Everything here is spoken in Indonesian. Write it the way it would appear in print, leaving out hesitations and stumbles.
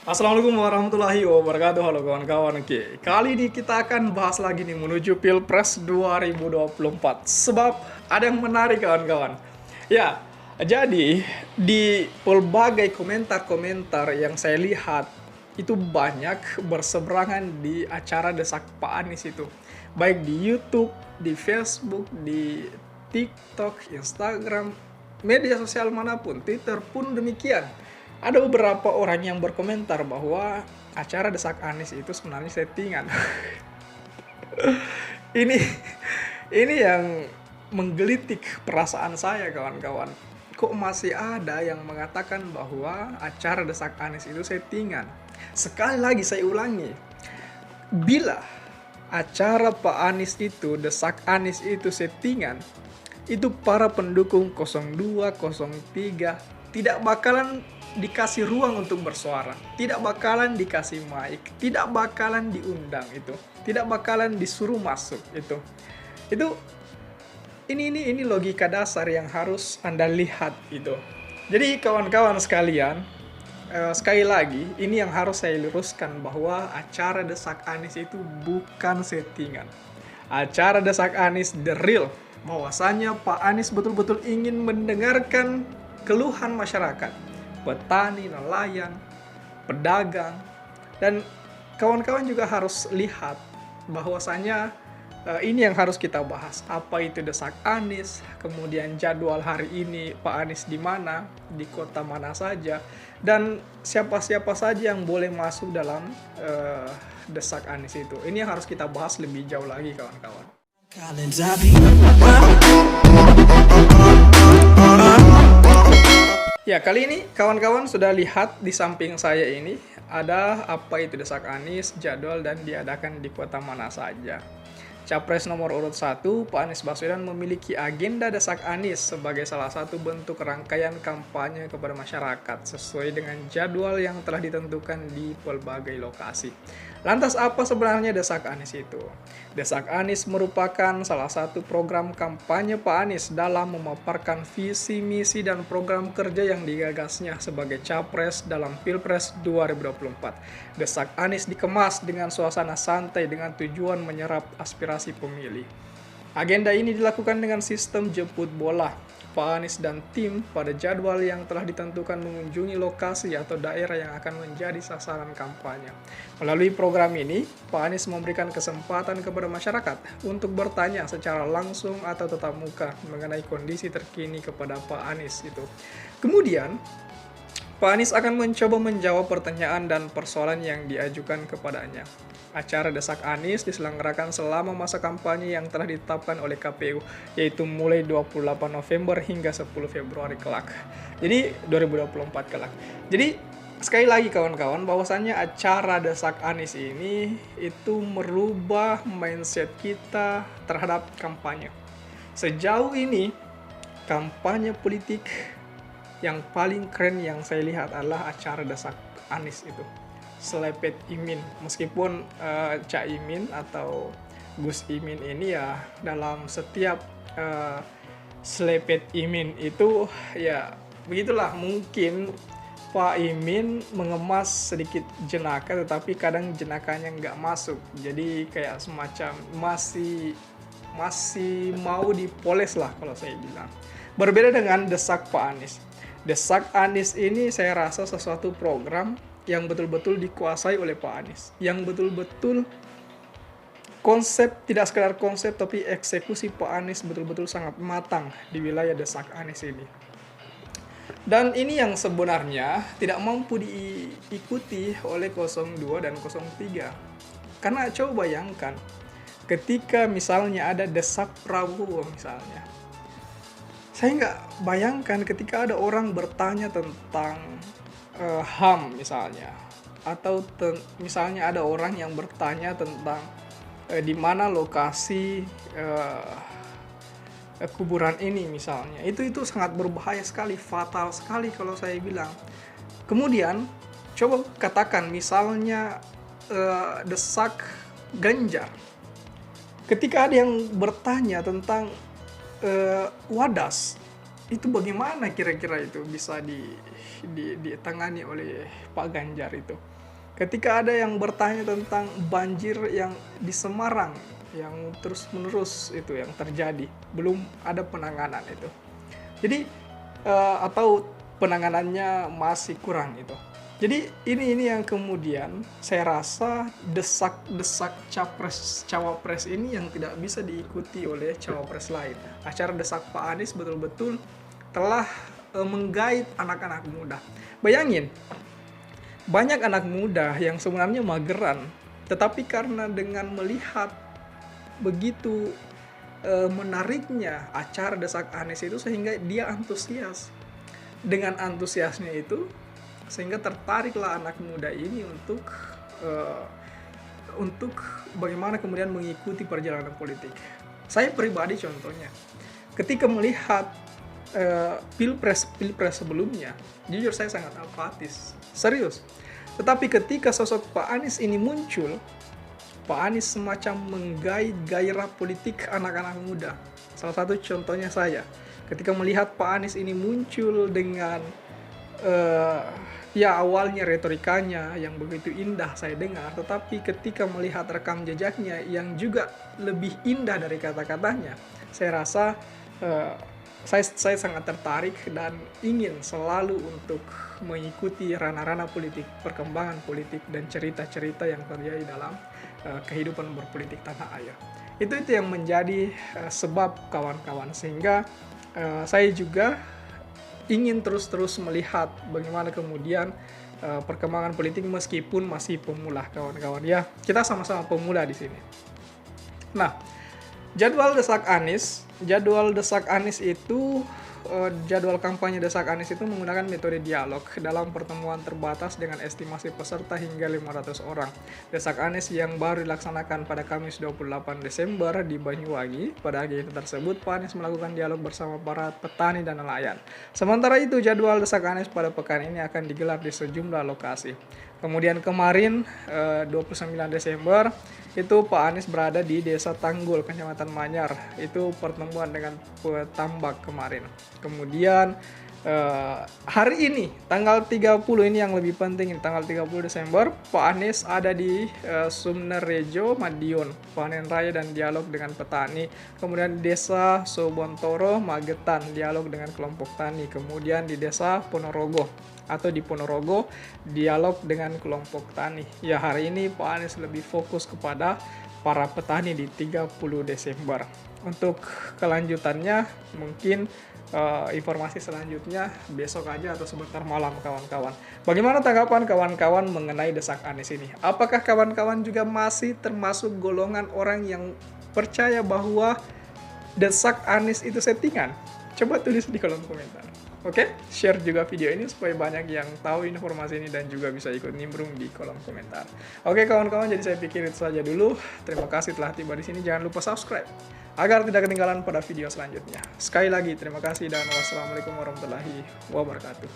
Assalamualaikum warahmatullahi wabarakatuh. Halo kawan-kawan. Oke, kali ini kita akan bahas lagi nih menuju Pilpres 2024. Sebab ada yang menarik kawan-kawan. Ya, jadi di pelbagai komentar-komentar yang saya lihat itu banyak berseberangan di acara Desak Pak Anies itu. Baik di YouTube, di Facebook, di TikTok, Instagram, media sosial manapun, Twitter pun demikian. Ada beberapa orang yang berkomentar bahwa acara Desak Anies itu sebenarnya settingan. ini ini yang menggelitik perasaan saya kawan-kawan. Kok masih ada yang mengatakan bahwa acara Desak Anies itu settingan? Sekali lagi saya ulangi, bila acara Pak Anies itu, Desak Anies itu settingan, itu para pendukung 02, 03 tidak bakalan dikasih ruang untuk bersuara, tidak bakalan dikasih mic, tidak bakalan diundang itu, tidak bakalan disuruh masuk itu. Itu ini logika dasar yang harus Anda lihat itu. Jadi kawan-kawan sekalian, sekali lagi ini yang harus saya luruskan bahwa acara Desak Anies itu bukan settingan. Acara Desak Anies the real, bahwasanya Pak Anies betul-betul ingin mendengarkan keluhan masyarakat, petani, nelayan, pedagang, dan kawan-kawan juga harus lihat bahwasanya ini yang harus kita bahas. Apa itu Desak Anies, kemudian jadwal hari ini Pak Anies di mana, di kota mana saja, dan siapa-siapa saja yang boleh masuk dalam Desak Anies itu. Ini yang harus kita bahas lebih jauh lagi kawan-kawan. Ya, kali ini kawan-kawan sudah lihat di samping saya ini ada apa itu Desak Anies, jadwal, dan diadakan di kota mana saja. Capres nomor urut 1, Pak Anies Baswedan memiliki agenda Desak Anies sebagai salah satu bentuk rangkaian kampanye kepada masyarakat sesuai dengan jadwal yang telah ditentukan di pelbagai lokasi. Lantas apa sebenarnya Desak Anies itu? Desak Anies merupakan salah satu program kampanye Pak Anies dalam memaparkan visi, misi, dan program kerja yang digagasnya sebagai Capres dalam Pilpres 2024. Desak Anies dikemas dengan suasana santai dengan tujuan menyerap aspirasi pemilih. Agenda ini dilakukan dengan sistem jemput bola. Pak Anies dan tim pada jadwal yang telah ditentukan mengunjungi lokasi atau daerah yang akan menjadi sasaran kampanye. Melalui program ini, Pak Anies memberikan kesempatan kepada masyarakat untuk bertanya secara langsung atau tatap muka mengenai kondisi terkini kepada Pak Anies itu. Kemudian, Pak Anies akan mencoba menjawab pertanyaan dan persoalan yang diajukan kepadanya. Acara Desak Anies diselenggarakan selama masa kampanye yang telah ditetapkan oleh KPU, yaitu mulai 28 November hingga 10 Februari kelak. Jadi 2024 kelak. Jadi sekali lagi kawan-kawan, bahwasannya acara Desak Anies ini itu merubah mindset kita terhadap kampanye. Sejauh ini kampanye politik yang paling keren yang saya lihat adalah acara Desak Anies itu. Selepet Imin, meskipun Cak Imin atau Gus Imin ini ya dalam setiap selepet Imin itu ya begitulah, mungkin Pak Imin mengemas sedikit jenaka tetapi kadang jenakanya nggak masuk, jadi kayak semacam masih mau dipoles lah kalau saya bilang. Berbeda dengan Desak Pak Anies. Desak Anies ini saya rasa sesuatu program yang betul-betul dikuasai oleh Pak Anies, yang betul-betul konsep, tidak sekedar konsep tapi eksekusi Pak Anies betul-betul sangat matang di wilayah Desak Anies ini. Dan ini yang sebenarnya tidak mampu diikuti oleh 02 dan 03. Karena coba bayangkan, ketika misalnya ada Desak Prabowo misalnya, saya nggak bayangkan ketika ada orang bertanya tentang HAM misalnya, atau misalnya ada orang yang bertanya tentang di mana lokasi kuburan ini misalnya, itu sangat berbahaya sekali, fatal sekali kalau saya bilang. Kemudian coba katakan misalnya Desak Ganjar, ketika ada yang bertanya tentang Wadas, itu bagaimana kira-kira itu bisa ditangani oleh Pak Ganjar itu. Ketika ada yang bertanya tentang banjir yang di Semarang yang terus-menerus itu yang terjadi, belum ada penanganan itu. Jadi atau penanganannya masih kurang itu. Jadi ini yang kemudian saya rasa desak-desak cawapres ini yang tidak bisa diikuti oleh cawapres lain. Acara desak Pak Anies betul-betul telah menggait anak-anak muda. Bayangin, banyak anak muda yang sebenarnya mageran, tetapi karena dengan melihat begitu menariknya acara desak Anies itu sehingga dia antusias. Dengan antusiasnya itu sehingga tertariklah anak muda ini untuk bagaimana kemudian mengikuti perjalanan politik. Saya pribadi contohnya, ketika melihat pilpres sebelumnya, jujur saya sangat apatis, serius. Tetapi ketika sosok Pak Anies ini muncul, Pak Anies semacam menggait gairah politik anak-anak muda. Salah satu contohnya saya, ketika melihat Pak Anies ini muncul dengan awalnya retorikanya yang begitu indah saya dengar, tetapi ketika melihat rekam jejaknya yang juga lebih indah dari kata-katanya, saya rasa saya sangat tertarik dan ingin selalu untuk mengikuti ranah-ranah politik, perkembangan politik, dan cerita-cerita yang terjadi dalam kehidupan berpolitik tanah air. Itu yang menjadi sebab kawan-kawan, sehingga saya juga ingin terus-terus melihat bagaimana kemudian perkembangan politik meskipun masih pemula, kawan-kawan. Ya, kita sama-sama pemula di sini. Nah, jadwal desak Anies itu jadwal kampanye desak Anies itu menggunakan metode dialog dalam pertemuan terbatas dengan estimasi peserta hingga 500 orang. Desak Anies yang baru dilaksanakan pada Kamis 28 Desember di Banyuwangi. Pada agenda tersebut, Pak Anies melakukan dialog bersama para petani dan nelayan. Sementara itu, jadwal desak Anies pada pekan ini akan digelar di sejumlah lokasi. Kemudian kemarin 29 Desember itu Pak Anies berada di Desa Tanggul, Kecamatan Manyar. Itu pertemuan dengan petambak kemarin. Kemudian hari ini tanggal 30 ini yang lebih penting, tanggal 30 Desember Pak Anies ada di Sumnerejo, Madiun, panen raya dan dialog dengan petani. Kemudian Desa Sobontoro, Magetan, dialog dengan kelompok tani. Kemudian di Desa Ponorogo atau di Ponorogo, dialog dengan kelompok tani. Ya, hari ini Pak Anies lebih fokus kepada para petani di 30 Desember. Untuk kelanjutannya mungkin informasi selanjutnya besok aja atau sebentar malam, kawan-kawan. Bagaimana tanggapan kawan-kawan mengenai desak Anies ini? Apakah kawan-kawan juga masih termasuk golongan orang yang percaya bahwa desak Anies itu settingan? Coba tulis di kolom komentar. Oke, share juga video ini supaya banyak yang tahu informasi ini dan juga bisa ikut nimbrung di kolom komentar. Oke kawan-kawan, jadi saya pikir itu saja dulu. Terima kasih telah tiba di sini. Jangan lupa subscribe agar tidak ketinggalan pada video selanjutnya. Sekali lagi terima kasih dan wassalamualaikum warahmatullahi wabarakatuh.